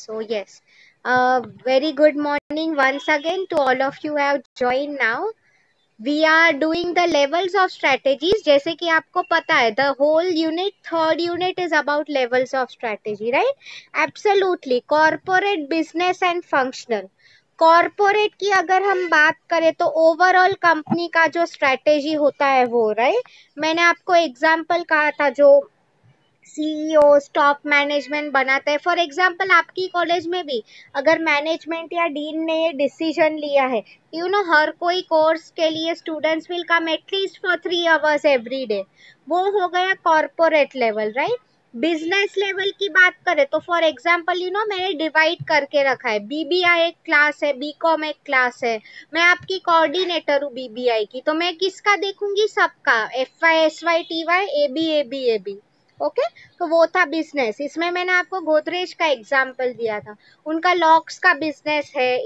So yes, very good morning once again to all of you who have joined now. We are doing the levels of strategies. जैसे कि आपको पता है, the whole unit, third unit is about levels of strategy, right? Absolutely. Corporate, business and functional. Corporate की अगर हम बात करें तो ओवरऑल कंपनी का जो स्ट्रेटेजी होता है वो, राइट? मैंने आपको एग्जांपल कहा था, जो सीईओ टॉप मैनेजमेंट बनाता है। फॉर एग्जांपल आपकी कॉलेज में भी अगर मैनेजमेंट या डीन ने ये डिसीजन लिया है, हर कोई कोर्स के लिए students will come at least for 3 hours every day, वो हो गया corporate level, right? Business level की बात करें तो फॉर एग्जांपल मैंने डिवाइड करके रखा है, बीबीआई एक क्लास है, बीकॉम एक क्लास है, मैं आपकी कोऑर्डिनेटर हूँ बीबीआई की, तो मैं किसका देखूंगी? सबका, FY SY TY AB okay. तो वो था बिजनेस। इसमें मैंने आपको गोदरेज का एग्जांपल दिया था, उनका लॉक्स का बिजनेस है,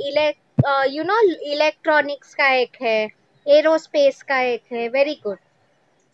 इलेक्ट्रॉनिक्स का एक है, एरोस्पेस का एक है। Very good.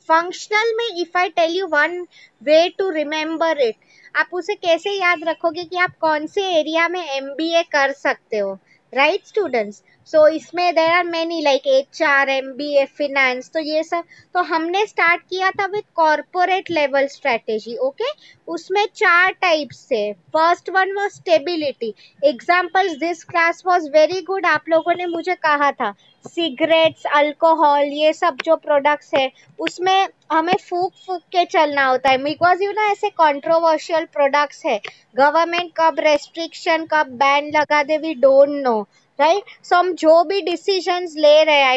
फंक्शनल में if I tell you one way to remember it, आप उसे कैसे याद रखोगे कि आप कौन से एरिया में एमबीए कर सकते हो, राइट स्टूडेंट्स? सो इसमें there are many like HR, MBA, finance, तो ये सब। तो हमने स्टार्ट किया था with corporate level strategy, okay. उसमें 4 टाइप्स थे। First one was stability. Examples, this class was very good. आप लोगों ने मुझे कहा था सिगरेट्स, अल्कोहल, ये सब जो प्रोडक्ट्स है उसमें हमें फूक फूक के चलना होता है, बिकॉज ऐसे कंट्रोवर्शियल प्रोडक्ट्स है, गवर्नमेंट कब रेस्ट्रिक्शन कब बैन लगा दे, वी डोंट नो, राइट? सो हम जो भी डिसीजंस ले रहे हैं,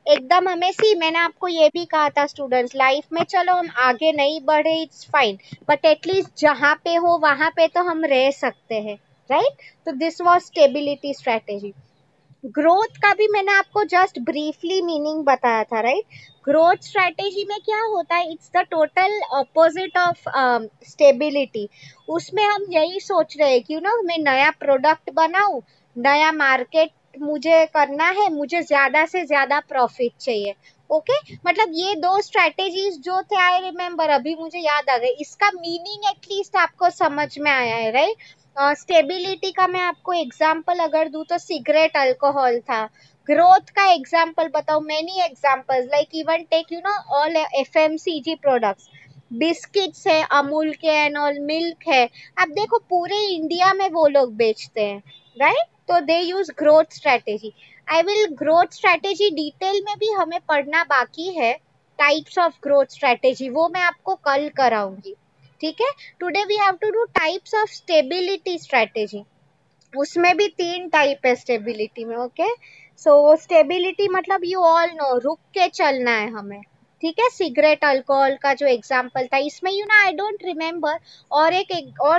एकदम हमें मैंने आपको ये भी कहा था स्टूडेंट्स, लाइफ में चलो हम आगे नहीं बढ़े, इट्स फाइन, बट एटलीस्ट जहाँ पे हो वहां पे तो हम रह सकते हैं, राइट? तो this was stability strategy. Growth का भी मैंने आपको जस्ट ब्रीफली मीनिंग बताया था, राइट? ग्रोथ स्ट्रेटेजी में क्या होता है? It's the total opposite of stability. उसमें हम यही सोच रहे हैं कि मैं नया प्रोडक्ट बनाऊं, नया मार्केट मुझे करना है, मुझे ज्यादा से ज्यादा प्रॉफिट चाहिए, ओके। मतलब ये 2 स्ट्रेटेजीज जो थे, आई रिमेम्बर, अभी मुझे याद आ गए। इसका मीनिंग एटलीस्ट आपको समझ में आया है, राइट? स्टेबिलिटी का मैं आपको एग्जांपल अगर दूं तो सिगरेट, अल्कोहल था। ग्रोथ का एग्जांपल बताओ, many examples like even take all FMCG products, biscuits है, अमूल के एंड ऑल, मिल्क है। अब देखो पूरे इंडिया में वो लोग बेचते हैं, राइट? तो they use growth strategy. I will growth strategy detail में भी हमें पढ़ना बाकी है, टाइप्स ऑफ ग्रोथ स्ट्रेटेजी, वो मैं आपको कल कराऊंगी, ठीक है? Today we have to do types of stability strategy. उसमें भी 3 टाइप है स्टेबिलिटी में, ओके। सो स्टेबिलिटी मतलब यू ऑल नो, रुक के चलना है हमें, ठीक है? सिगरेट, अल्कोहल का जो एग्जांपल था, इसमें आई डोंट रिमेम्बर, और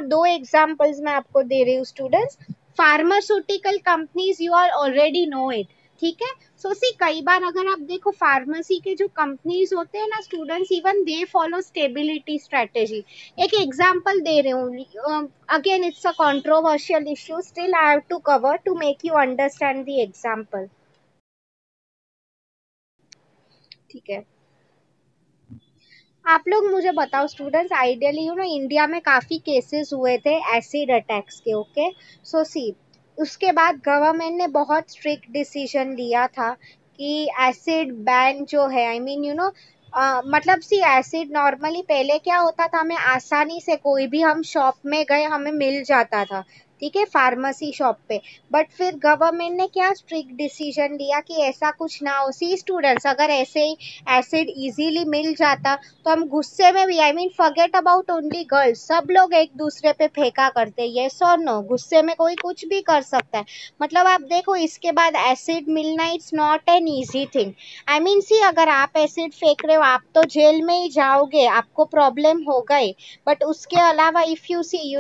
2 एग्जांपल्स मैं आपको दे रही हूँ students. Pharmaceutical companies, you are already know it, ठीक है? सो सी, कई बार अगर आप देखो फार्मेसी के जो कंपनीज होते हैं ना students, even they follow stability strategy. एक एग्जांपल दे रही हूँ, again it's a controversial issue, still I have to cover to make you understand the example, ठीक है? आप लोग मुझे बताओ स्टूडेंट्स, आइडियली इंडिया में काफी केसेस हुए थे एसिड अटैक्स के, ओके। सो सी, उसके बाद गवर्नमेंट ने बहुत स्ट्रिक्ट डिसीजन लिया था कि एसिड बैन जो है, मतलब सी, एसिड नॉर्मली पहले क्या होता था, हमें आसानी से कोई भी हम शॉप में गए हमें मिल जाता था, ठीक है, फार्मेसी शॉप पे। बट फिर गवर्नमेंट ने क्या स्ट्रिक्ट डिसीजन लिया कि ऐसा कुछ ना हो। सी स्टूडेंट्स, अगर ऐसे ही एसिड इजीली मिल जाता तो हम गुस्से में भी, फॉरगेट अबाउट ओनली गर्ल्स, सब लोग एक दूसरे पे फेंका करते, यस और नो? गुस्से में कोई कुछ भी कर सकता है। मतलब आप देखो, इसके बाद एसिड मिलना it's not an easy thing. See, अगर आप एसिड फेंक रहे हो, आप तो जेल में ही जाओगे, आपको प्रॉब्लम होगा ही। बट उसके अलावा इफ यू सी,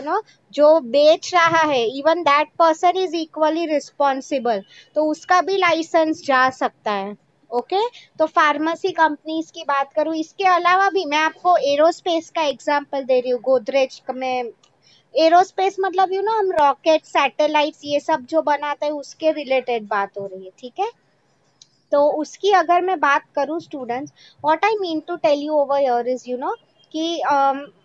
जो बेच रहा है, even that person is equally responsible, तो उसका भी लाइसेंस जा सकता है, ओके। तो फार्मेसी कंपनीज की बात करूं, इसके अलावा भी मैं आपको एरोस्पेस का एग्जांपल दे रही हूँ। गोदरेज में एरोस्पेस मतलब हम रॉकेट, सैटेलाइट्स, ये सब जो बनाते हैं उसके रिलेटेड बात हो रही है, ठीक है? तो उसकी अगर मैं बात करूं students, what I mean to tell you over here is कि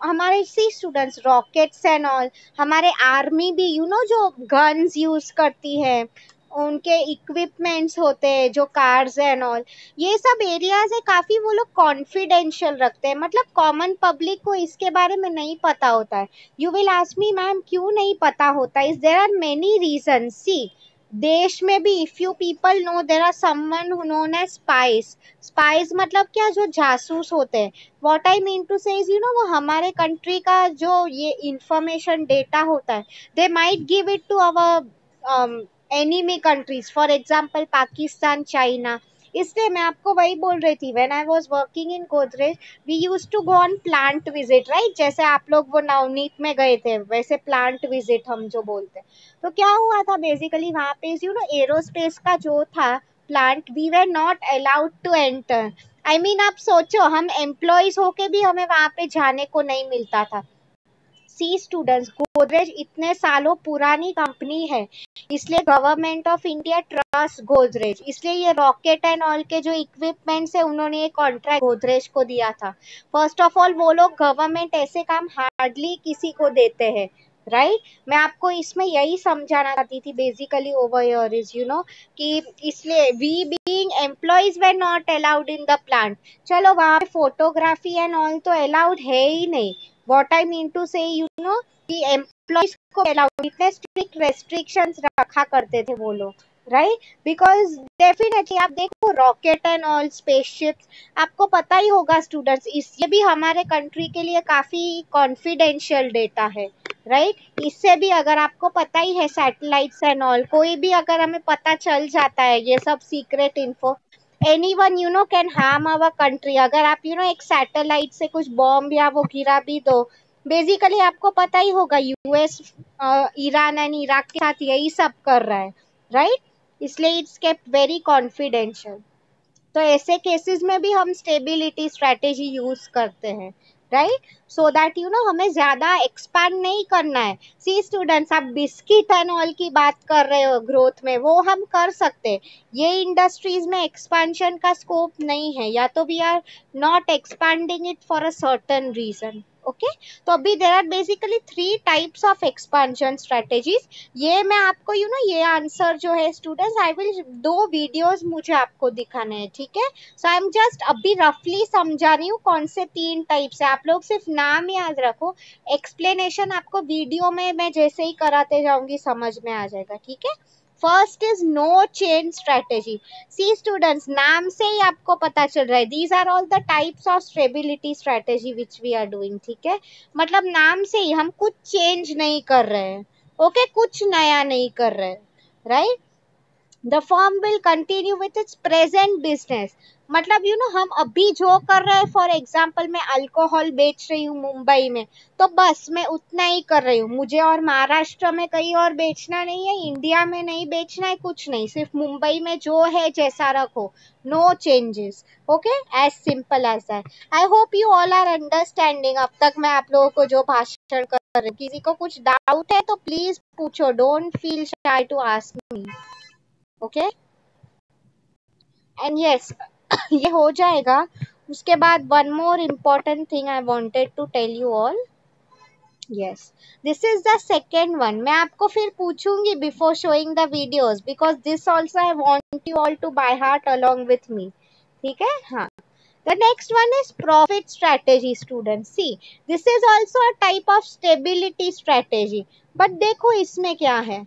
हमारे see students rockets and all, हमारे आर्मी भी जो गन्स यूज करती है, उनके इक्विपमेंट्स होते हैं जो कार्स एंड ऑल, ये सब एरियाज है काफी वो लोग कॉन्फिडेंशियल रखते हैं, मतलब कॉमन पब्लिक को इसके बारे में नहीं पता होता है। You will ask me ma'am क्यों नहीं पता होता? Is there are many reason. See, देश में भी if you people know there are someone known as spies. Spies मतलब क्या? जो जासूस होते हैं। What I mean to say is वो हमारे कंट्री का जो ये इंफॉर्मेशन डेटा होता है, they might give it to our enemy countries, for example Pakistan, China. इसलिए मैं आपको वही बोल रही थी, when I was working in Godrej we used to go on plant visit, right? जैसे आप लोग वो नवनीत में गए थे, वैसे प्लांट विजिट हम जो बोलते हैं। तो क्या हुआ था बेसिकली वहां पे एरोस्पेस का जो था plant, we were not allowed to enter. I mean आप सोचो, हम एम्प्लॉयज होके भी हमें वहां पे जाने को नहीं मिलता था। सी स्टूडेंट्स, गोदरेज इतने सालों पुरानी कंपनी है, इसलिए government of India trust Godrej, इसलिए ये रॉकेट एंड ऑल के जो इक्विपमेंट्स है उन्होंने ये कॉन्ट्रैक्ट गोदरेज को दिया था। फर्स्ट ऑफ ऑल वो लोग, गवर्नमेंट ऐसे काम हार्डली किसी को देते हैं, राइट? मैं आपको इसमें यही समझाना चाहती थी बेसिकली ओवर हियर इज कि इसलिए we being employees were not allowed in the plant. चलो वहां पे फोटोग्राफी एंड ऑल तो अलाउड है ही नहीं। व्हाट आई मीन टू से कि एम्प्लॉयज को अलाउड, इतने स्ट्रिक्ट रेस्ट्रिक्शंस रखा करते थे वो लोग, राइट? बिकॉज डेफिनेटली आप देखो रॉकेट एंड ऑल स्पेसशिप्स, आपको पता ही होगा स्टूडेंट्स, ये भी हमारे कंट्री के लिए काफी कॉन्फिडेंशियल डेटा है, राइट? इससे भी अगर आपको पता ही है सैटेलाइट्स एंड ऑल, कोई भी अगर हमें पता चल जाता है ये सब secret info, anyone can harm our country. अगर आप एक सैटेलाइट से कुछ बॉम्ब या वो गिरा भी दो, बेसिकली आपको पता ही होगा यूएस ईरान एंड इराक के साथ यही सब कर रहा है, राइट? इसलिए इट्स केप्ट वेरी कॉन्फिडेंशियल। तो ऐसे केसेस में भी हम स्टेबिलिटी स्ट्रेटेजी यूज करते हैं, राइट? सो दैट हमें ज्यादा एक्सपैंड नहीं करना है। सी स्टूडेंट्स, आप बिस्किट एंड ऑल की बात कर रहे हो ग्रोथ में, वो हम कर सकते हैं। ये इंडस्ट्रीज में एक्सपेंशन का स्कोप नहीं है, या तो we are not expanding it for a certain reason. Okay, तो अभी there are basically 3 types of expansion strategies. ये मैं आपको ये आंसर जो है स्टूडेंट्स, आई विल 2 वीडियोस मुझे आपको दिखाने हैं, ठीक है? सो आई एम जस्ट अभी रफली समझा रही हूँ कौन से 3 टाइप्स है, आप लोग सिर्फ नाम याद रखो, एक्सप्लेनेशन आपको वीडियो में मैं जैसे ही कराते जाऊंगी समझ में आ जाएगा, ठीक है? First is no change strategy. See students, नाम से ही आपको पता चल रहा है, these are all the types of stability strategy which we are doing, ठीक है? मतलब नाम से ही हम कुछ चेंज नहीं कर रहे हैं, ओके? कुछ नया नहीं कर रहे हैं, right? The firm will continue with its present business. मतलब हम अभी जो कर रहे हैं, फॉर एग्जाम्पल मैं अल्कोहल बेच रही हूँ मुंबई में, तो बस मैं उतना ही कर रही हूँ, मुझे और महाराष्ट्र में कहीं और बेचना नहीं है, इंडिया में नहीं बेचना है, कुछ नहीं, सिर्फ मुंबई में जो है जैसा रखो, no changes, okay? As simple as that. I hope you all are understanding. अब तक मैं आप लोगों को जो भाषण कर रही हूँ, किसी को कुछ डाउट है तो प्लीज पूछो, don't feel shy to ask me, okay? And yes, ये हो जाएगा। उसके बाद one more important thing I wanted to tell you all, yes, this is the second one. मैं आपको फिर पूछूंगी before showing the videos, because this also I want you all to by heart along with me, ठीक है? हाँ, the next one is profit strategy, students. See, this is also a type of stability strategy, but देखो इसमें क्या है,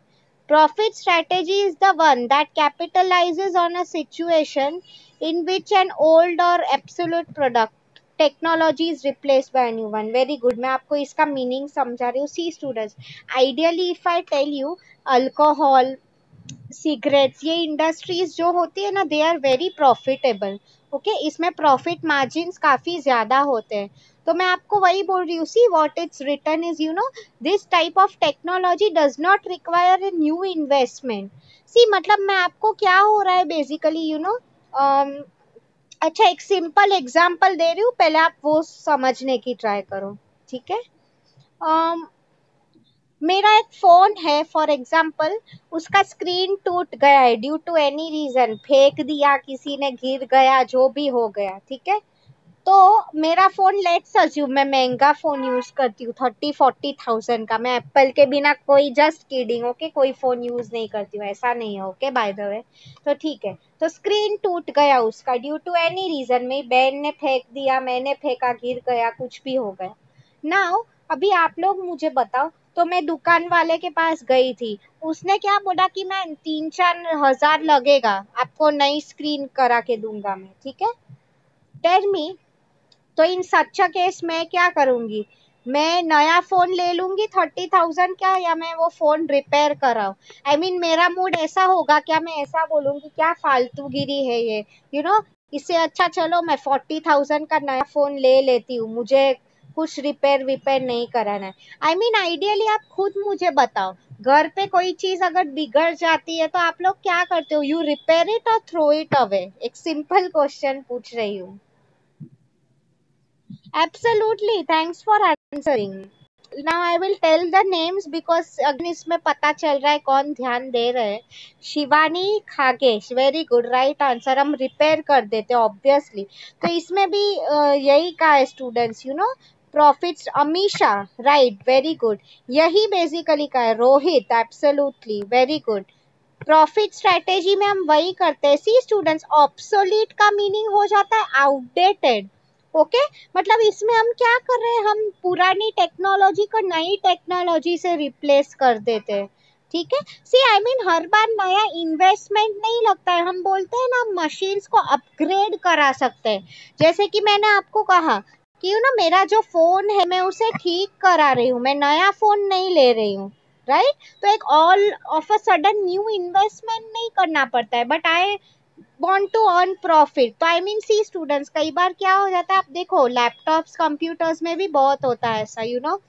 profit strategy is the one that capitalizes on a situation in which an old or absolute product technology is replaced by a new one. Very good, मैं आपको इसका meaning समझा रही हूँ। See students, ideally if I tell you alcohol, cigarettes, ये industries जो होती है ना, they are very profitable, okay? इसमें प्रॉफिट मार्जिन काफी ज्यादा होते हैं। तो मैं आपको वही बोल रही हूँ, see what it's written is this type of technology does not require a new investment. See मतलब मैं आपको क्या हो रहा है बेसिकली अच्छा, एक सिंपल एग्जाम्पल दे रही हूँ, पहले आप वो समझने की ट्राई करो, ठीक है? मेरा एक फोन है फॉर एग्जाम्पल, उसका स्क्रीन टूट गया है ड्यू टू एनी रीजन, फेंक दिया किसी ने, गिर गया, जो भी हो गया, ठीक है? तो मेरा फोन लेट्स अज्यूम मैं महंगा फोन यूज करती हूँ 30-40,000 का, मैं एप्पल के बिना कोई जस्ट किडिंग ओके कोई फोन यूज नहीं करती हूँ, ऐसा नहीं है ओके बाय द वे। तो ठीक है, तो स्क्रीन टूट गया उसका ड्यू टू एनी रीजन, मेरी बहन ने फेंक दिया, मैंने फेंका, गिर गया, कुछ भी हो गया। नाउ अभी आप लोग मुझे बताओ, तो मैं दुकान वाले के पास गई थी, उसने क्या बोला कि मैं 3-4 हजार लगेगा, आपको नई स्क्रीन करा के दूंगा मैं, ठीक है। टेल मी, तो इन सच केस मैं क्या करूंगी, मैं नया फोन ले लूंगी 30,000 का, या मैं वो फोन रिपेयर कराऊं। आई मीन मेरा मूड ऐसा होगा क्या, मैं ऐसा बोलूंगी क्या फालतू गिरी है ये, यू नो, इससे अच्छा चलो मैं 40,000 का नया फोन ले लेती हूँ, मुझे कुछ रिपेयर विपेयर नहीं कराना है। आई मीन आइडियली आप खुद मुझे बताओ, घर पे कोई चीज अगर बिगड़ जाती है तो आप लोग क्या करते हो, यू रिपेयर इट और थ्रो इट अवे, एक सिंपल क्वेश्चन पूछ रही हूँ। Absolutely. Thanks for answering. Now I will tell the names because अगर इसमें पता चल रहा है कौन ध्यान दे रहे हैं। Shivani Khagesh, very good, right answer, हम रिपेयर कर देते ऑब्वियसली। तो इसमें भी यही का है students, you know, profits, Amisha, right, very good, यही बेसिकली का है, Rohit, absolutely very good. Profit strategy में हम वही करते हैं, सी स्टूडेंट्स, ऑब्सोलीट का मीनिंग हो जाता है आउटडेटेड, ओके, मतलब इसमें हम क्या कर रहे हैं, हम पुरानी टेक्नोलॉजी को नई टेक्नोलॉजी से रिप्लेस कर देते हैं, ठीक है। सी आई मीन हर बार नया इन्वेस्टमेंट नहीं लगता है, हम बोलते हैं ना मशीन्स को अपग्रेड करा सकते हैं, जैसे कि मैंने आपको कहा कि यू ना मेरा जो फोन है मैं उसे ठीक करा रही हूँ, मैं नया फोन नहीं ले रही हूँ, राइट। तो एक all of a sudden new investment नहीं करना पड़ता है, but I want to earn profit। तो आई मीन सी स्टूडेंट्स, कई बार क्या हो जाता है, आप देखो लैपटॉप्स कंप्यूटर्स में भी बहुत होता है ऐसा, यू नो,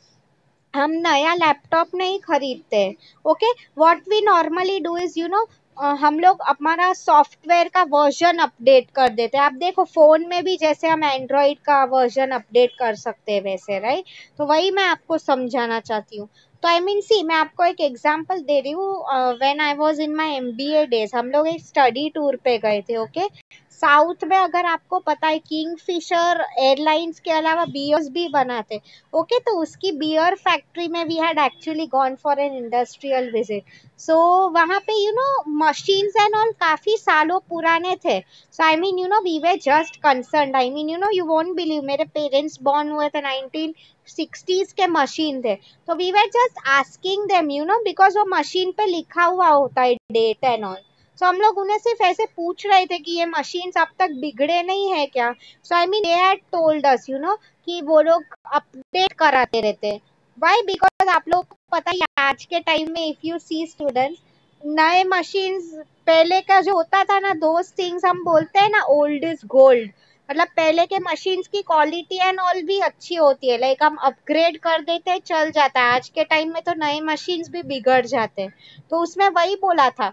हम नया लैपटॉप नहीं खरीदते, okay, what we normally do is you know, हम लोग हमारा सॉफ्टवेयर का वर्जन अपडेट कर देते हैं। आप देखो फोन में भी जैसे हम एंड्रॉइड का वर्जन अपडेट कर सकते हैं वैसे, राइट। तो वही मैं आपको समझाना चाहती हूँ। तो आई मीन सी मैं आपको एक एग्जांपल दे रही हूँ, when I was in my MBA days, हम लोग एक स्टडी टूर पे गए थे, ओके। साउथ में अगर आपको पता है किंगफिशर एयरलाइंस के अलावा बियर्स भी बनाते, ओके, तो उसकी बियर फैक्ट्री में we had actually gone for an industrial visit. So वहाँ पे you know machines and all काफी सालों पुराने थे। So I mean you know we were just concern, I mean you know you won't believe, मेरे parents born हुए थे 1960s के मशीन थे, तो we were just asking them you know, because वो मशीन पे लिखा हुआ होता है डेट एंड ऑल। सो हम लोग उन्हें सिर्फ ऐसे पूछ रहे थे कि ये मशीन्स अब तक बिगड़े नहीं है क्या। So I mean they had told us you know कि वो लोग अपडेट कराते रहते हैं। वाई, बिकॉज आप लोग को पता ही है, आज के टाइम में इफ यू सी स्टूडेंट्स, नए मशीन्स, पहले का जो होता था ना, दोज थिंग्स हम बोलते हैं ना, ओल्ड इज गोल्ड, मतलब पहले के मशीन्स की क्वालिटी एंड ऑल भी अच्छी होती है, लाइक हम अपग्रेड कर देते हैं चल जाता है। आज के टाइम में तो नए मशीन्स भी बिगड़ जाते हैं। तो उसमें वही बोला था,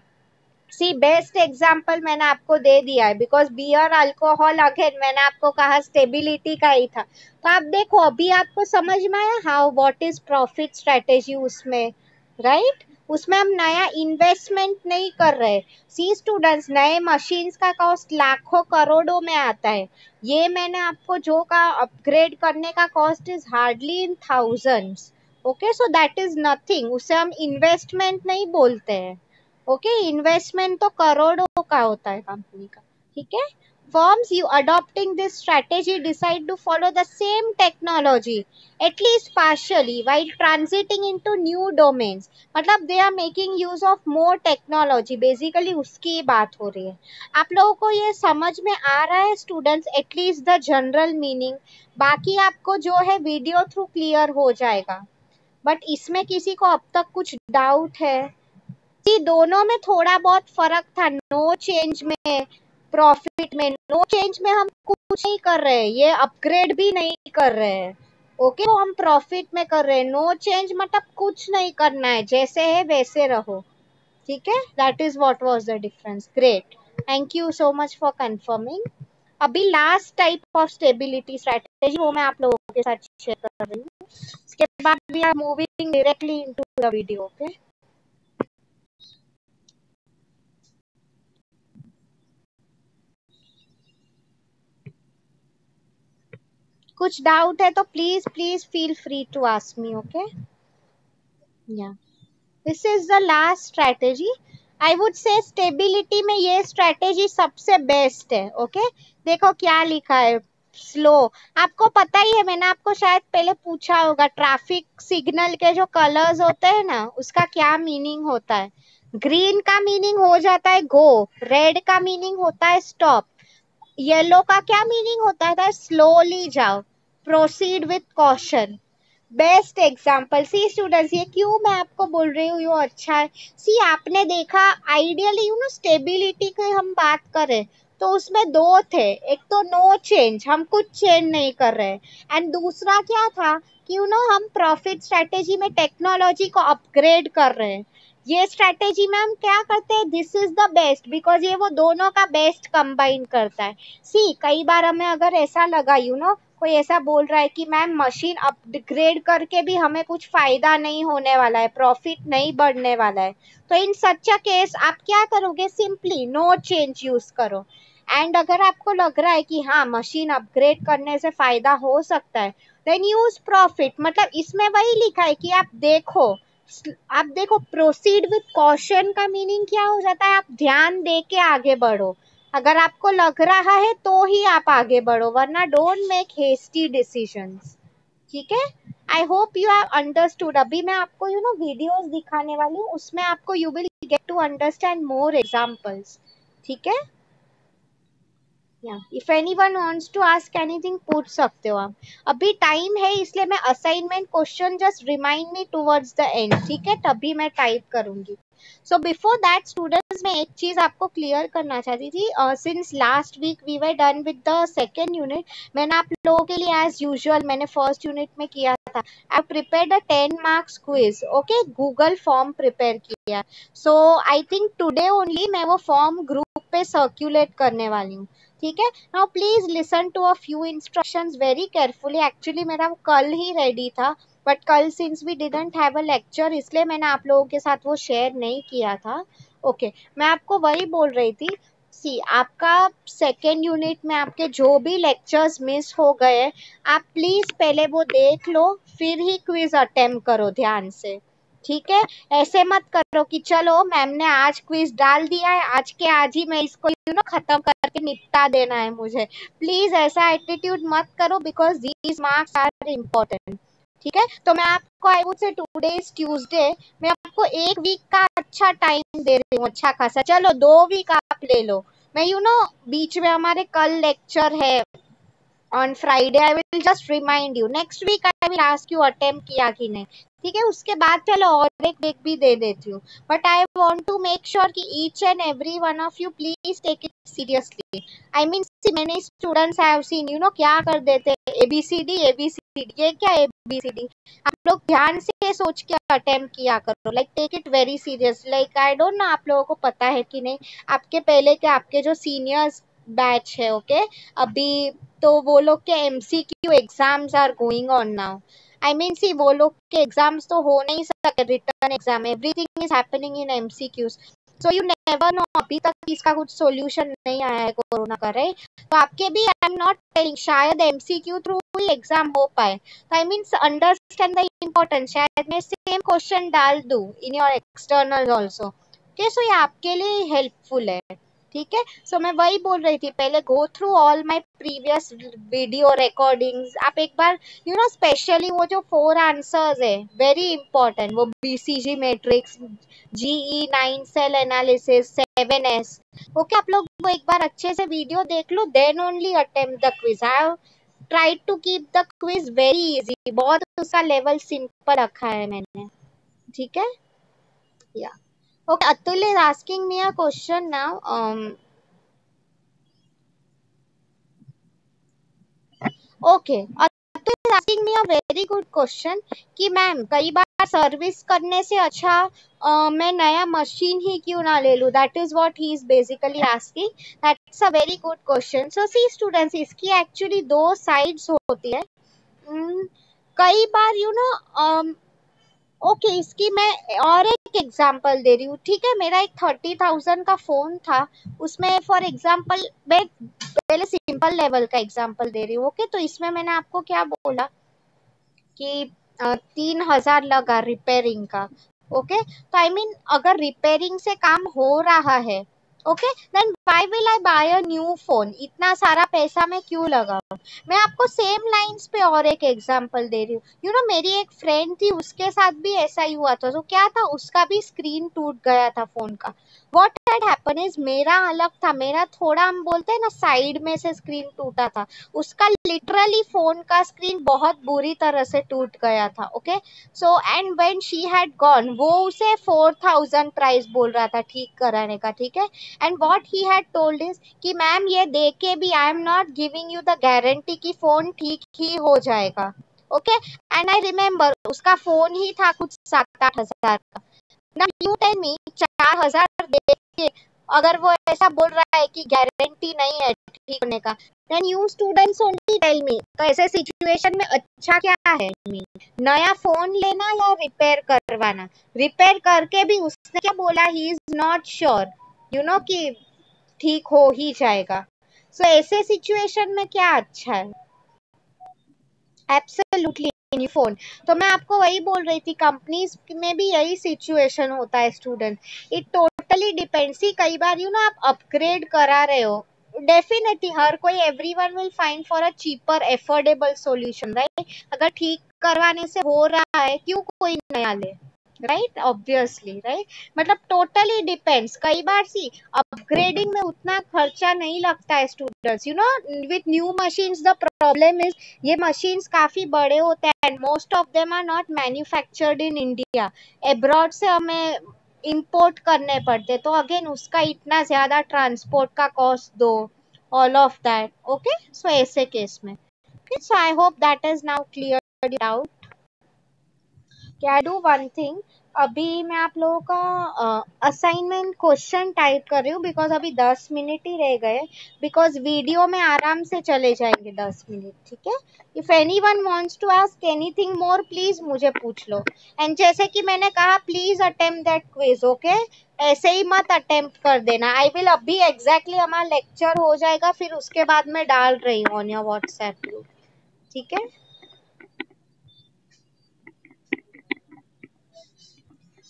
सी बेस्ट एग्जाम्पल मैंने आपको दे दिया है, बिकॉज बियर अल्कोहल अगेन मैंने आपको कहा स्टेबिलिटी का ही था। तो आप देखो अभी आपको समझ में आया how what is profit strategy उसमें, राइट। उसमें हम नया इन्वेस्टमेंट नहीं कर रहे। सी स्टूडेंट्स, नए मशीन्स का कॉस्ट लाखों करोड़ों में आता है, ये मैंने आपको जो का अपग्रेड करने का cost is hardly in thousands, okay, so that is nothing, उसे हम इन्वेस्टमेंट नहीं बोलते हैं, ओके। इन्वेस्टमेंट तो करोड़ों का होता है कंपनी का, ठीक है। firms you adopting this strategy decide to follow the same technology at least partially while transiting into new domains, मतलब they are making use of more technology, basically उसकी बात हो रही है। आप लोगों को ये समझ में आ रहा है students, at least the general meaning, बाकी आपको जो है वीडियो थ्रू क्लियर हो जाएगा, बट इसमें किसी को अब तक कुछ डाउट है? जी दोनों में थोड़ा बहुत फर्क था, नो चेंज में, प्रॉफिट में, नो चेंज में हम कुछ नहीं कर रहे हैं, ये अपग्रेड भी नहीं कर रहे हैं, ओके, वो हम प्रॉफिट में कर रहे हैं। नो चेंज मतलब कुछ नहीं करना है, जैसे है वैसे रहो, ठीक है। That is what was the difference, great, thank you so much for confirming. अभी last type of stability strategy वो मैं आप लोगों के साथ शेयर कर रही हूँ, उसके बाद we are moving directly into the video, okay. कुछ डाउट है तो please please feel free to ask me. Okay, या this is the last strategy. I would say stability में ये स्ट्रेटेजी सबसे बेस्ट है. ओके, देखो क्या लिखा है. स्लो, आपको पता ही है, मैंने आपको शायद पहले पूछा होगा, ट्रैफिक सिग्नल के जो कलर्स होते हैं ना, उसका क्या मीनिंग होता है. ग्रीन का मीनिंग हो जाता है गो, रेड का मीनिंग होता है स्टॉप, येलो का क्या मीनिंग होता है स्लोली जाओ, proceed with caution. Best example. See students, ये क्यों मैं आपको बोल रही हूँ ये अच्छा है. सी आपने देखा आइडियली स्टेबिलिटी की हम बात करें तो उसमें दो थे. एक तो नो चेंज, हम कुछ चेंज नहीं कर रहे, एंड दूसरा क्या था कि हम प्रॉफिट स्ट्रेटेजी में टेक्नोलॉजी को अपग्रेड कर रहे हैं. ये स्ट्रेटेजी में हम क्या करते हैं, this is the best, because ये वो दोनों का बेस्ट कंबाइन करता है. सी कई बार हमें अगर ऐसा लगा कोई ऐसा बोल रहा है कि मैम मशीन अपग्रेड करके भी हमें कुछ फायदा नहीं होने वाला है, प्रॉफिट नहीं बढ़ने वाला है, तो इन सच अ केस आप क्या करोगे, सिंपली नो चेंज यूज करो. एंड अगर आपको लग रहा है कि हाँ मशीन अपग्रेड करने से फायदा हो सकता है, देन यूज प्रॉफिट. मतलब इसमें वही लिखा है कि आप देखो प्रोसीड विथ कॉशन का मीनिंग क्या हो जाता है, आप ध्यान दे के आगे बढ़ो. अगर आपको लग रहा है तो ही आप आगे बढ़ो, वरना डोंट मेक हेस्टी डिसीजंस. ठीक है, I hope you have understood. अभी मैं आपको वीडियोस दिखाने वाली हूँ, उसमें आपको you will get to understand more examples. ठीक है, या if anyone wants to ask anything पूछ सकते हो आप. अभी टाइम है इसलिए मैं assignment question just remind me towards the end. ठीक है, तभी मैं टाइप करूंगी. सो बिफोर दैट स्टूडेंट्स, मैं एक चीज आपको क्लियर करना चाहती थी. Since last week we were done with the second unit, मैंने आप लोगों के लिए एज यूजुअल मैंने फर्स्ट यूनिट में किया था, I prepared a 10 marks quiz. Okay, Google form prepare किया. So I think today only मैं वो फॉर्म ग्रुप पे सर्क्यूलेट करने वाली हूँ. ठीक है, now please listen to a few instructions very carefully. Actually मेरा कल ही रेडी था, बट कल since we didn't have a lecture, इसलिए मैंने आप लोगों के साथ वो शेयर नहीं किया था. ओके, मैं आपको वही बोल रही थी. सी आपका सेकेंड यूनिट में आपके जो भी लेक्चर्स मिस हो गए, आप प्लीज पहले वो देख लो, फिर ही क्विज अटेम्प्ट करो ध्यान से. ठीक है, ऐसे मत करो कि चलो मैम ने आज क्विज डाल दिया है, आज के आज ही मैं इसको खत्म करके निपटा देना है मुझे. प्लीज ऐसा एटीट्यूड मत करो, because these marks are important. ठीक है, तो मैं आपको I would say today is Tuesday, मैं आपको एक वीक का अच्छा टाइम दे रही हूँ, अच्छा खासा. चलो 2 वीक आप ले लो. मैं बीच में हमारे कल लेक्चर है on Friday. I will just remind you. Next week I will ask you attempt किया कि नहीं. ठीक है, उसके बाद चलो और एक वीक भी दे देती हूँ, but I want to make sure कि each and every one of you please take it seriously. I mean many students I have seen क्या कर देते ABCD ABCD, ये क्या ABCD. आप लोग ध्यान से सोच के अटेम्प्ट किया करो, like take it very serious. Like I don't know आप लोगों को पता है कि नहीं, आपके पहले के आपके जो सीनियर्स बैच है, ओके, अभी तो वो लोग के MCQ exams are going on now. I mean see वो लोग के एग्जाम्स तो हो नहीं सकते, return exam, everything is happening in MCQs. So you never know, अभी तक इसका कुछ सॉल्यूशन नहीं आया है कोरोना का, राइट. तो आपके भी आई एम नॉट टेलिंग, शायद MCQ थ्रू ही एग्जाम हो पाए. तो I mean understand the importance. शायद मैं सेम क्वेश्चन डाल दूं in your external also. Okay, so ये आपके लिए हेल्पफुल है. ठीक है, सो मैं वही बोल रही थी, पहले go through all my previous video recordings. आप एक बार स्पेशली वो जो 4 आंसर्स है वेरी इंपॉर्टेंट, वो BCG matrix, GE9 cell analysis, 7S. Okay, आप लोग वो एक बार अच्छे से वीडियो देख लो, then only attempt the quiz. I have tried to keep the quiz very easy, बहुत उसका लेवल सिंपल रखा है मैंने. ठीक है, या okay, Atul is asking me a question now. Okay, Atul is asking me a very good question कि ma'am कई बार सर्विस करने से अच्छा मैं नया मशीन ही क्यों ना ले लूं. That is what he is basically asking. That's a very good question. So see students, इसकी actually 2 sides होती है. कई बार ओके इसकी मैं और एक एग्जांपल दे रही हूँ, ठीक है। मेरा एक 30,000 का फोन था, उसमें फॉर एग्जांपल मैं पहले सिंपल लेवल का एग्जांपल दे रही हूँ। ओके तो इसमें मैंने आपको क्या बोला कि 3,000 लगा रिपेयरिंग का। ओके तो आई मीन अगर रिपेयरिंग से काम हो रहा है, okay then why will I buy a new phone, इतना सारा पैसा मैं क्यों लगाऊं। मैं आपको सेम लाइंस पे और एक एग्जांपल दे रही हूँ। यू नो मेरी एक फ्रेंड थी, उसके साथ भी ऐसा ही हुआ था। तो क्या था, उसका भी स्क्रीन टूट गया था फोन का। व्हाट हैड हैपन इज, मेरा अलग था, मेरा थोड़ा हम बोलते हैं ना साइड में से स्क्रीन टूटा था, उसका लिटरली फोन का स्क्रीन बहुत बुरी तरह से टूट गया था। Okay so and when she had gone, वो उसे 4,000 प्राइस बोल रहा था ठीक कराने का, ठीक है। And what he had told is कि मैम ये देख के भी I am not giving you the guarantee कि फोन ठीक ही हो जाएगा। ओके एंड आई रिमेम्बर उसका फोन ही था कुछ 7-8 हजार का। ना यू टेल मी 4,000 दे के अगर वो ऐसा बोल रहा है कि गारंटी नहीं है ठीक होने का, then you students only tell me. तो ऐसे सिचुएशन में अच्छा क्या है, नया फोन लेना या रिपेयर करवाना। रिपेयर करके भी उसने क्या बोला, he is not sure you know कि ठीक हो ही जाएगा। सो ऐसे सिचुएशन में क्या अच्छा है, एब्सोल्युटली नहीं फोन। तो मैं आपको वही बोल रही थी, कंपनीज में भी यही सिचुएशन होता है स्टूडेंट। It totally depends. ही कई बार यू नो आप अपग्रेड करा रहे हो, डेफिनेटली हर कोई everyone will find for a cheaper affordable solution, right. अगर ठीक करवाने से हो रहा है क्यों कोई नया ले, राइट, ऑब्वियसली, राइट। मतलब टोटली डिपेंड्स। कई बार सी अपग्रेडिंग में उतना खर्चा नहीं लगता है students, you know with new machines the problem is ये मशीन्स काफी बड़े होते हैं and most of them are not manufactured in India, abroad से हमें इंपोर्ट करने पड़ते, तो अगेन उसका इतना ज्यादा ट्रांसपोर्ट का कॉस्ट दो, all of that. Okay so ऐसे केस में, so I hope that is now clear out. क्या डू वन थिंग, अभी मैं आप लोगों का असाइनमेंट क्वेश्चन टाइप कर रही हूँ बिकॉज अभी 10 मिनट ही रह गए, बिकॉज वीडियो में आराम से चले जाएंगे 10 मिनट, ठीक है। If any one wants to ask anything more please मुझे पूछ लो। एंड जैसे कि मैंने कहा please attempt that quiz, okay. ऐसे ही मत अटेम्प्ट कर देना। आई विल अभी एग्जैक्टली हमारा लेक्चर हो जाएगा फिर उसके बाद मैं डाल रही हूँ ऑन योर व्हाट्सएप ग्रुप, ठीक है।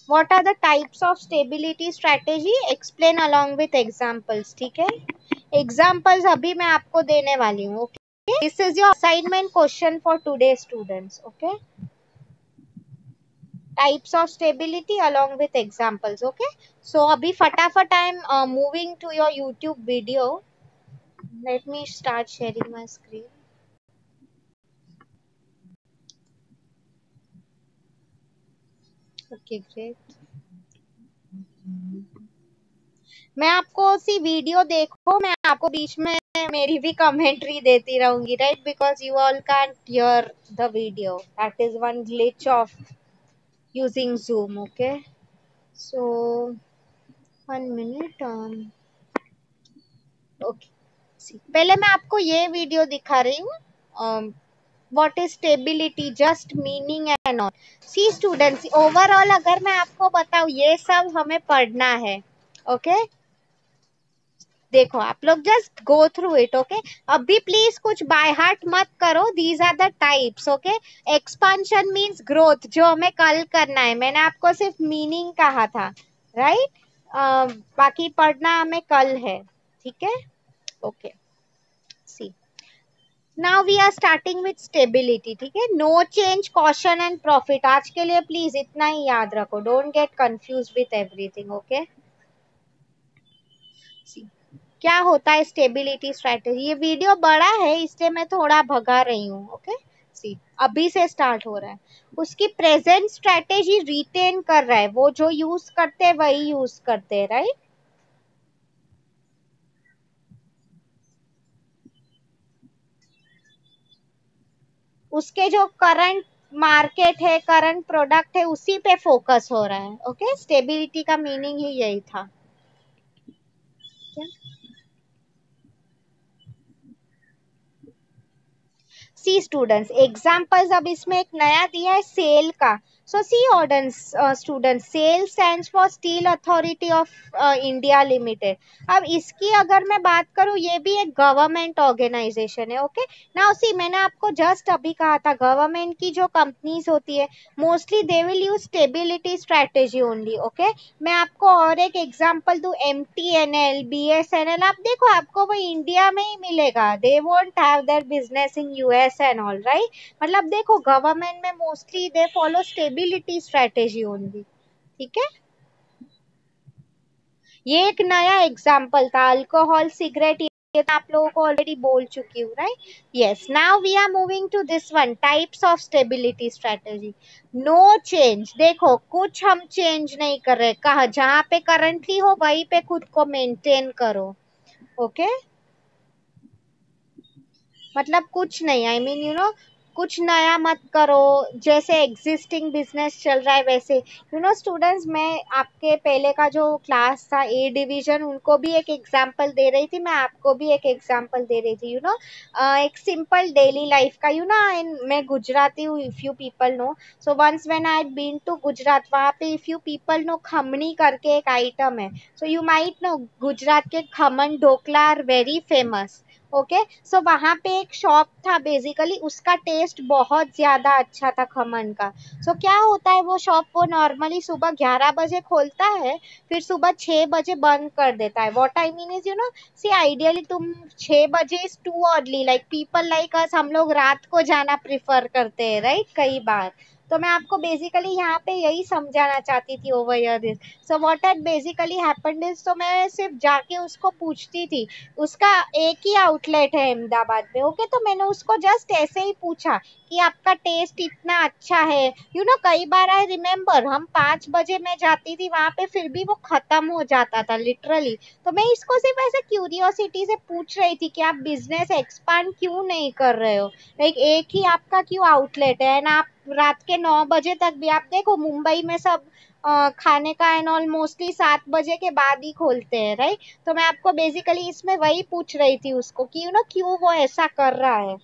What are the types of stability strategy? Explain along with examples, ठीक है। Examples अभी मैं आपको देने वाली हूँ, okay? This is your assignment question for today, students, okay? Types of stability along with examples, okay? So अभी फटाफट I am moving to your YouTube video. Let me start sharing my screen. Okay, great. मैं आपको सी video देखो, मैं आपको बीच में मेरी भी कमेंट्री देती रहूंगी, right, because you all can't hear the video, that is one glitch of using Zoom, okay. So 1 minute, okay. पहले मैं आपको ये वीडियो दिखा रही हूँ, what is stability, just meaning and all. See students, overall अगर मैं आपको बताऊं ये सब हमें पढ़ना है, ओके। देखो आप लोग just go through it, okay. अभी प्लीज कुछ बाय हार्ट मत करो, these are the types, okay. Expansion means growth, जो हमें कल करना है, मैंने आपको सिर्फ मीनिंग कहा था, राइट। बाकी पढ़ना हमें कल है, ठीक है, okay. See now we are starting with stability, ठीक है। No change, caution and profit, आज के लिए प्लीज इतना ही याद रखो, don't get confuse with everything, okay. क्या होता है स्टेबिलिटी स्ट्रेटेजी, ये वीडियो बड़ा है इसलिए मैं थोड़ा भगा रही हूँ, ओके। सी अभी से स्टार्ट हो रहा है। उसकी प्रेजेंट स्ट्रेटेजी रिटेन कर रहा है, वो जो यूज करते हैं वही यूज करते हैं, राइट। उसके जो करंट मार्केट है, करंट प्रोडक्ट है, उसी पे फोकस हो रहा है, ओके। स्टेबिलिटी का मीनिंग ही यही था। सी स्टूडेंट्स, एग्जाम्पल्स अब इसमें एक नया दिया है सेल का, So see students, SAIL stands for Steel Authority of India Limited. अब इसकी अगर मैं बात करूँ, ये भी एक गवर्नमेंट ऑर्गेनाइजेशन है. ओके, नाउ सी, मैंने आपको जस्ट अभी कहा था गवर्नमेंट की जो कंपनीज होती है mostly they will use stability strategy only. Okay, मैं आपको और एक एग्जांपल दूं, MTNL, BSNL, आप देखो आपको वो इंडिया में ही मिलेगा. They won't have their business in US and all, right. मतलब देखो गवर्नमेंट में mostly they follow stability strategy only. ठीक है, ये एक नया एग्जांपल था. अल्कोहल, सिगरेट, ये आप लोगों को ऑलरेडी बोल चुकी हूँ, right. Yes, now we are moving to this one, types of stability strategy. No change, देखो कुछ हम चेंज नहीं कर रहे, कहा जहां पे करंटली हो वहीं पे खुद को मेंटेन करो. ओके, मतलब कुछ नहीं, आई मीन यू नो, कुछ नया मत करो. जैसे एग्जिस्टिंग बिजनेस चल रहा है वैसे, यू नो स्टूडेंट्स, मैं आपके पहले का जो क्लास था A डिवीजन, उनको भी एक एग्जांपल दे रही थी, मैं आपको भी एक एग्जांपल दे रही थी. यू नो, एक सिंपल डेली लाइफ का. यू नो, मैं गुजराती हूँ, if you people know. So once when I had been to Gujarat, वहाँ पे इफ यू पीपल नो, खमनी करके एक आइटम है. So you might know, Gujarat के khaman dhokla are very famous. Okay, so वहां पे एक शॉप था, बेसिकली उसका टेस्ट बहुत ज्यादा अच्छा था खमन का. सो क्या होता है, वो शॉप वो नॉर्मली सुबह 11 बजे खोलता है, फिर सुबह 6 बजे बंद कर देता है. What I mean is, you know, see ideally तुम 6 बजे is too early, like people like us, हम लोग रात को जाना प्रिफर करते हैं, राइट, कई बार. तो मैं आपको बेसिकली यहाँ पे यही समझाना चाहती थी over here this. So what had basically happened is, तो मैं सिर्फ जाके उसको पूछती थी, उसका एक ही आउटलेट है अहमदाबाद में. ओके, तो मैंने उसको जस्ट ऐसे ही पूछा कि आपका टेस्ट इतना अच्छा है. यू नो, कई बार आई रिमेम्बर हम 5 बजे मैं जाती थी वहां पे, फिर भी वो खत्म हो जाता था लिटरली. तो मैं इसको सिर्फ ऐसे क्यूरियोसिटी से पूछ रही थी कि आप बिजनेस एक्सपांड क्यों नहीं कर रहे हो, लाइक एक ही आपका क्यों आउटलेट है, एंड आप रात के 9 बजे तक भी, आप देखो मुंबई में सब खाने का एंड ऑल मोस्टली 7 बजे के बाद ही खोलते हैं, राइट. तो मैं आपको बेसिकली इसमें वही पूछ रही थी उसको कि यू नो क्यों वो ऐसा कर रहा है.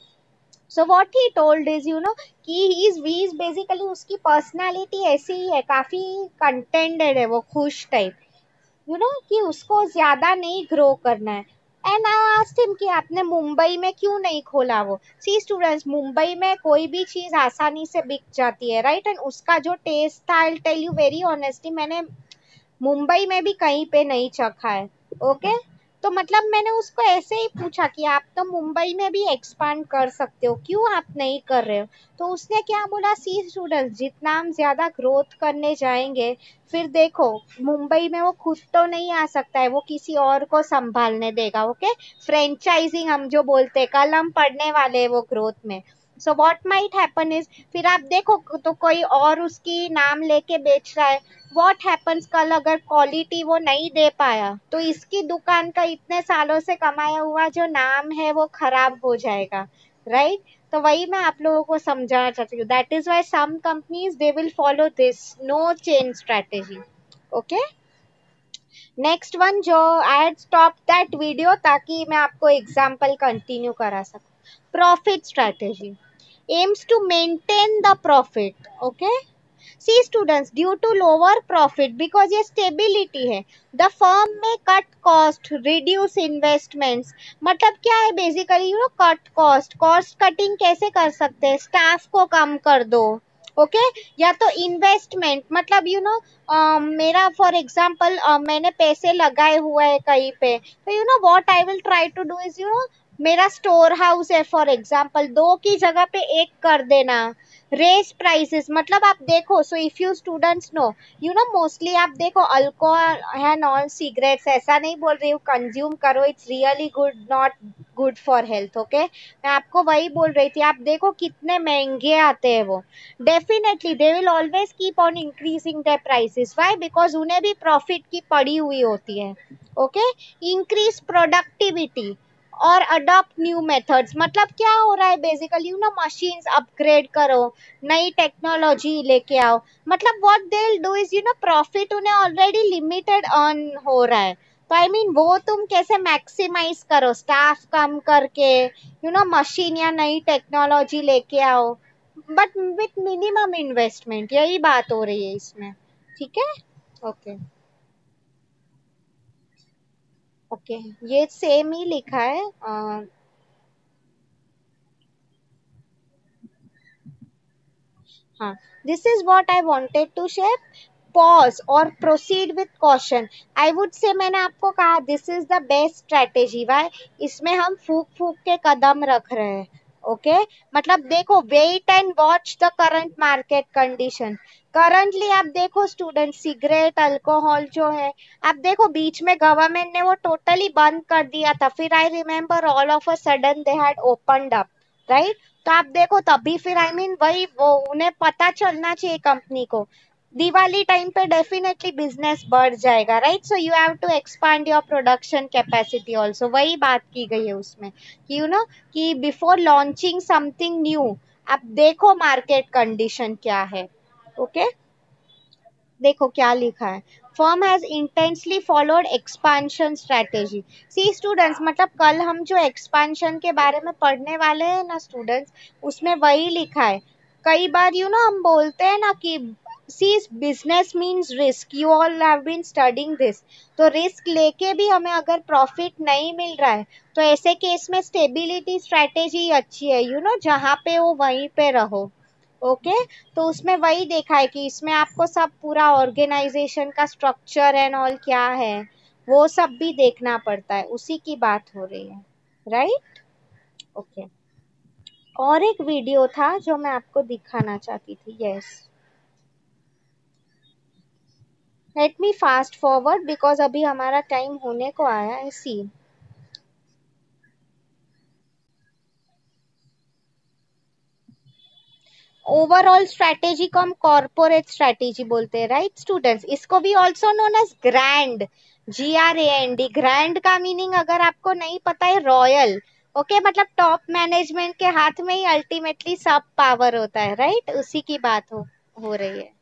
So what he told is, you know, कि ही इज बेसिकली, उसकी पर्सनालिटी ऐसी ही है, काफी कंटेंटेड है, वो खुश टाइप. यू नो, कि उसको ज्यादा नहीं ग्रो करना है. एंड आई आस्क्ड हिम कि आपने मुंबई में क्यों नहीं खोला वो. सी स्टूडेंट्स, मुंबई में कोई भी चीज आसानी से बिक जाती है, राइट. एंड उसका जो टेस्ट था, I tell you very honestly, मैंने मुंबई में भी कहीं पे नहीं चखा है. ओके, तो मतलब मैंने उसको ऐसे ही पूछा कि आप तो मुंबई में भी एक्सपांड कर सकते हो, क्यों आप नहीं कर रहे हो. तो उसने क्या बोला, सी स्टूडेंट्स, जितना हम ज्यादा ग्रोथ करने जाएंगे, फिर देखो मुंबई में वो खुद तो नहीं आ सकता है, वो किसी और को संभालने देगा. ओके, फ्रेंचाइजिंग हम जो बोलते हैं, कल हम पढ़ने वाले हैं वो ग्रोथ में. So what might happen is, फिर आप देखो तो कोई और उसकी नाम लेके बेच रहा है. व्हाट हैपन्स, कल अगर क्वालिटी वो नहीं दे पाया तो इसकी दुकान का इतने सालों से कमाया हुआ जो नाम है वो खराब हो जाएगा, राइट. तो वही मैं आप लोगों को समझाना चाहती हूँ. That is why some companies they will follow this no change strategy. Okay, next one, जो I had stop that video ताकि मैं आपको एग्जांपल कंटिन्यू करा सकूं. Profit strategy aims to maintain the profit. Okay, see students, due to lower profit, because ये stability है, the firm may cut cost, reduce investments. मतलब क्या है basically, you know, cut cost. Cost cutting कैसे कर सकते हैं, स्टाफ को कम कर दो. ओके, या तो इन्वेस्टमेंट, मतलब यू नो, मेरा फॉर एग्जांपल मैंने पैसे लगाए हुए हैं कहीं पे, तो you know what I will try to do is, you know, मेरा स्टोर हाउस है फॉर एग्जांपल, 2 की जगह पे 1 कर देना. रेस प्राइसेस, मतलब आप देखो, so if you students know, you know, mostly आप देखो अल्कोहल है, नॉन सिगरेट्स, ऐसा नहीं बोल रही हूँ कंज्यूम करो, it's really good, not good for health. Okay, मैं आपको वही बोल रही थी, आप देखो कितने महंगे आते हैं वो. Definitely they will always keep on increasing there prices. Why, because उन्हें भी प्रॉफिट की पड़ी हुई होती है. ओके, इंक्रीज प्रोडक्टिविटी और अडॉप्ट न्यू मेथड्स, मतलब क्या हो रहा है basically, you know, machines upgrade करो, नई टेक्नोलॉजी लेके आओ. मतलब what they will do is, you no, profit उन्हें ऑलरेडी लिमिटेड अर्न हो रहा है, तो आई मीन वो तुम कैसे मैक्सिमाइज करो, स्टाफ कम करके, यू नो, मशीन या नई टेक्नोलॉजी लेके आओ. बट विथ मिनिमम इन्वेस्टमेंट, यही बात हो रही है इसमें। ठीक है, ओके ओके, ये सेम ही लिखा है। हाँ, this is what I wanted to share. Pause और proceed with caution. I would say, मैंने आपको कहा this is the best strategy. Why? इसमें हम फूक फूक के कदम रख रहे हैं। ओके मतलब देखो, wait and watch the current market condition. Currently आप देखो स्टूडेंट, सिगरेट अल्कोहल जो है, आप देखो बीच में गवर्नमेंट ने वो टोटली बंद कर दिया था, फिर I remember all of a sudden they had opened up, right? तो आप देखो तभी फिर आई मीन वही, वो उन्हें पता चलना चाहिए कंपनी को, दिवाली टाइम पे डेफिनेटली बिजनेस बढ़ जाएगा, right? So you have to expand your production capacity also. वही बात की गई है उसमें कि यू नो कि बिफोर लॉन्चिंग समथिंग न्यू, आप देखो मार्केट कंडीशन क्या है। ओके देखो क्या लिखा है, firm has intensely followed expansion strategy. See students, मतलब कल हम जो एक्सपांशन के बारे में पढ़ने वाले हैं ना स्टूडेंट्स, उसमें वही लिखा है। कई बार हम बोलते हैं ना कि see business means risk, you all have been studying this. तो रिस्क लेके भी हमें अगर प्रॉफिट नहीं मिल रहा है, तो ऐसे केस में स्टेबिलिटी स्ट्रेटेजी अच्छी है, जहाँ पे हो वहीं पे रहो। ओके तो उसमें वही देखा है कि इसमें आपको सब पूरा ऑर्गेनाइजेशन का स्ट्रक्चर एंड ऑल क्या है, वो सब भी देखना पड़ता है, उसी की बात हो रही है, राइट? ओके, और एक वीडियो था जो मैं आपको दिखाना चाहती थी। Yes, let me fast forward because अभी हमारा टाइम होने को आया है। सी, ओवरऑल स्ट्रैटेजी को हम कॉर्पोरेट स्ट्रैटेजी बोलते हैं, राइट स्टूडेंट्स? इसको भी also known as grand, GRAND। Grand का मीनिंग अगर आपको नहीं पता है, रॉयल। ओके मतलब टॉप मैनेजमेंट के हाथ में ही अल्टीमेटली सब पावर होता है, राइट? उसी की बात हो रही है।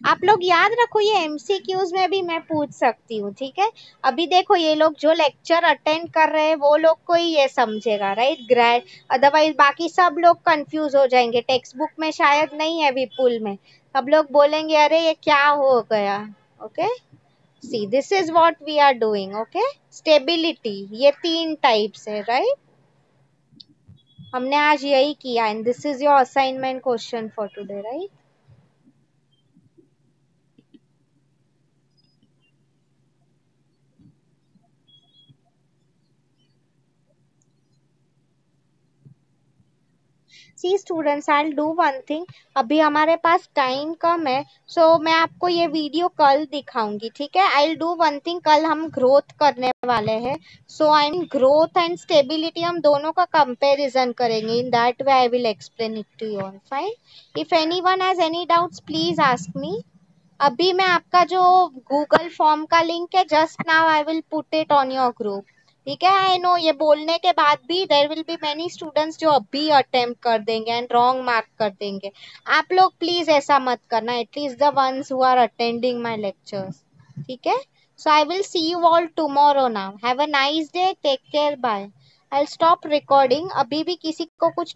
आप लोग याद रखो, ये MCQs में भी मैं पूछ सकती हूँ, ठीक है? अभी देखो ये लोग जो लेक्चर अटेंड कर रहे हैं वो लोग को ही ये समझेगा, राइट? ग्रैंड, अदरवाइज बाकी सब लोग कंफ्यूज हो जाएंगे। टेक्स्ट बुक में शायद नहीं है विपुल में, सब लोग बोलेंगे अरे ये क्या हो गया। Okay see, this is what we are doing. Okay, stability, ये 3 टाइप्स है, राइट? हमने आज यही किया and this is your assignment question for today, right? See students, I do one thing, अभी हमारे पास टाइम कम है, सो मैं आपको ये वीडियो कल दिखाऊंगी, ठीक है? आई डू वन थिंग, कल हम ग्रोथ करने वाले हैं, so I mean growth and stability हम दोनों का कंपैरिजन करेंगे। In that way I will explain it to you all, fine? If anyone has any doubts please ask me. अभी मैं आपका जो गूगल फॉर्म का लिंक है, just now I will put it on your group, ठीक है? I know ये बोलने के बाद भी there will be many students जो अभी अटेम्प्ट कर देंगे एंड रॉन्ग मार्क कर देंगे। आप लोग प्लीज ऐसा मत करना, at least the ones who are attending my lectures, ठीक है? So I will see you all tomorrow. Now have a nice day, take care, bye. I will stop recording. अभी भी किसी को कुछ